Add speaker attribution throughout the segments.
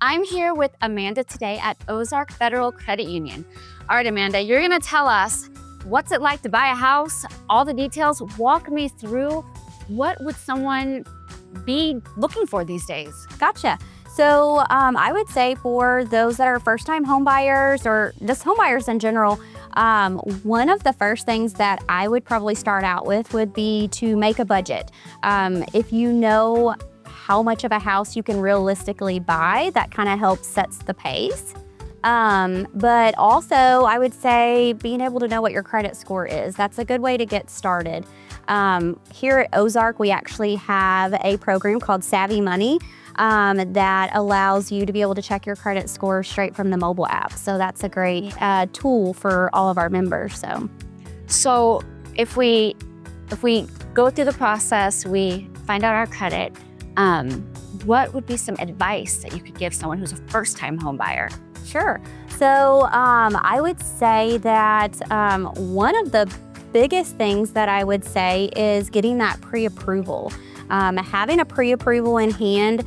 Speaker 1: I'm here with Amanda today at Ozark Federal Credit Union. All right, Amanda, you're gonna tell us what's it like to buy a house, all the details. Walk me through what would someone be looking for these days?
Speaker 2: Gotcha. So I would say for those that are first-time home buyers or just home buyers in general, one of the first things that I would probably start out with would be to make a budget. If you know how much of a house you can realistically buy, that kind of helps sets the pace. But also I would say being able to know what your credit score is. That's a good way to get started. Here at Ozark, we actually have a program called Savvy Money that allows you to be able to check your credit score straight from the mobile app. So that's a great tool for all of our members.
Speaker 1: So if we go through the process, we find out our credit, what would be some advice that you could give someone who's a first-time home buyer?
Speaker 2: Sure. So I would say that one of the biggest things that I would say is getting that pre-approval. Having a pre-approval in hand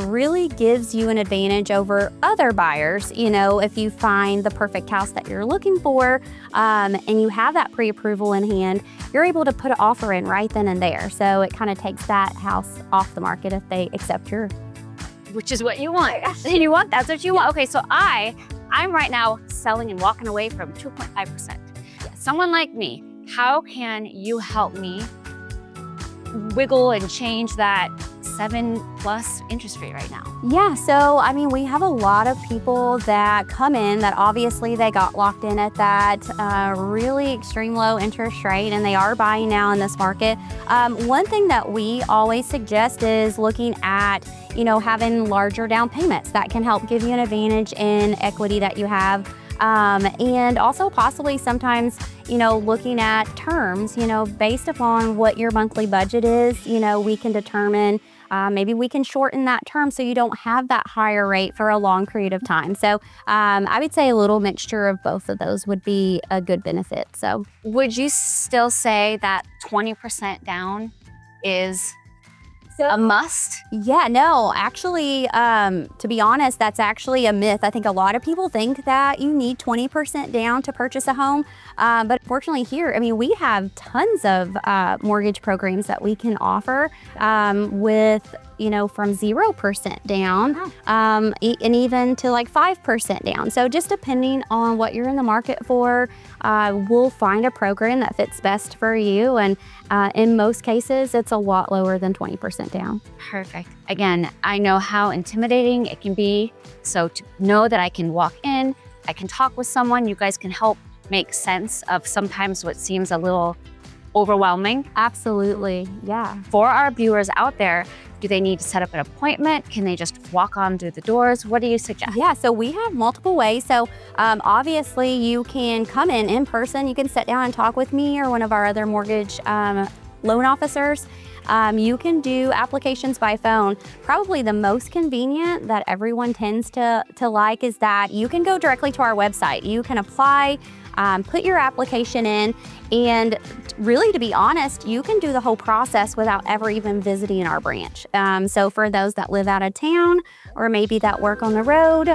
Speaker 2: really gives you an advantage over other buyers. You know, if you find the perfect house that you're looking for and you have that pre-approval in hand, you're able to put an offer in right then and there. So it kind of takes that house off the market if they accept your.
Speaker 1: Which is what you want. You want, that's what you want. Okay, so I'm right now selling and walking away from 2.5%. Someone like me, how can you help me wiggle and change that 7+ interest rate right now?
Speaker 2: Yeah, so I mean, we have a lot of people that come in that obviously they got locked in at that really extreme low interest rate, and they are buying now in this market. One thing that we always suggest is looking at, you know, having larger down payments. That can help give you an advantage in equity that you have. And also possibly sometimes, you know, looking at terms, you know, based upon what your monthly budget is, you know, we can determine maybe we can shorten that term so you don't have that higher rate for a long period of time. So I would say a little mixture of both of those would be a good benefit. So
Speaker 1: would you still say that 20% down is a must?
Speaker 2: Yeah, no, actually, to be honest, that's actually a myth. I think a lot of people think that you need 20% down to purchase a home. But fortunately here, I mean, we have tons of mortgage programs that we can offer with, you know, from 0% down and even to like 5% down. So just depending on what you're in the market for, we'll find a program that fits best for you. And in most cases, it's a lot lower than 20% down.
Speaker 1: Perfect. Again, I know how intimidating it can be. So to know that I can walk in, I can talk with someone, you guys can help make sense of sometimes what seems a little overwhelming.
Speaker 2: Absolutely, yeah.
Speaker 1: For our viewers out there, do they need to set up an appointment? Can they just walk on through the doors? What do you suggest?
Speaker 2: Yeah, so we have multiple ways. So obviously you can come in person. You can sit down and talk with me or one of our other mortgage loan officers. You can do applications by phone. Probably the most convenient that everyone tends to like is that you can go directly to our website. You can apply, put your application in, and really, to be honest, you can do the whole process without ever even visiting our branch. So for those that live out of town or maybe that work on the road,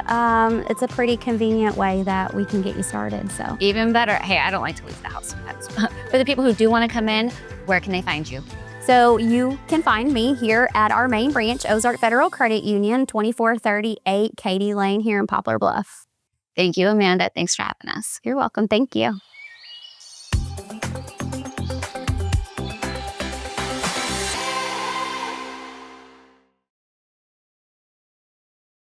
Speaker 2: it's a pretty convenient way that we can get you started. So
Speaker 1: even better. Hey, I don't like to leave the house sometimes. For the people who do want to come in, where can they find you?
Speaker 2: So you can find me here at our main branch, Ozark Federal Credit Union, 2438 Katy Lane here in Poplar Bluff.
Speaker 1: Thank you, Amanda. Thanks for having us.
Speaker 2: You're welcome. Thank you.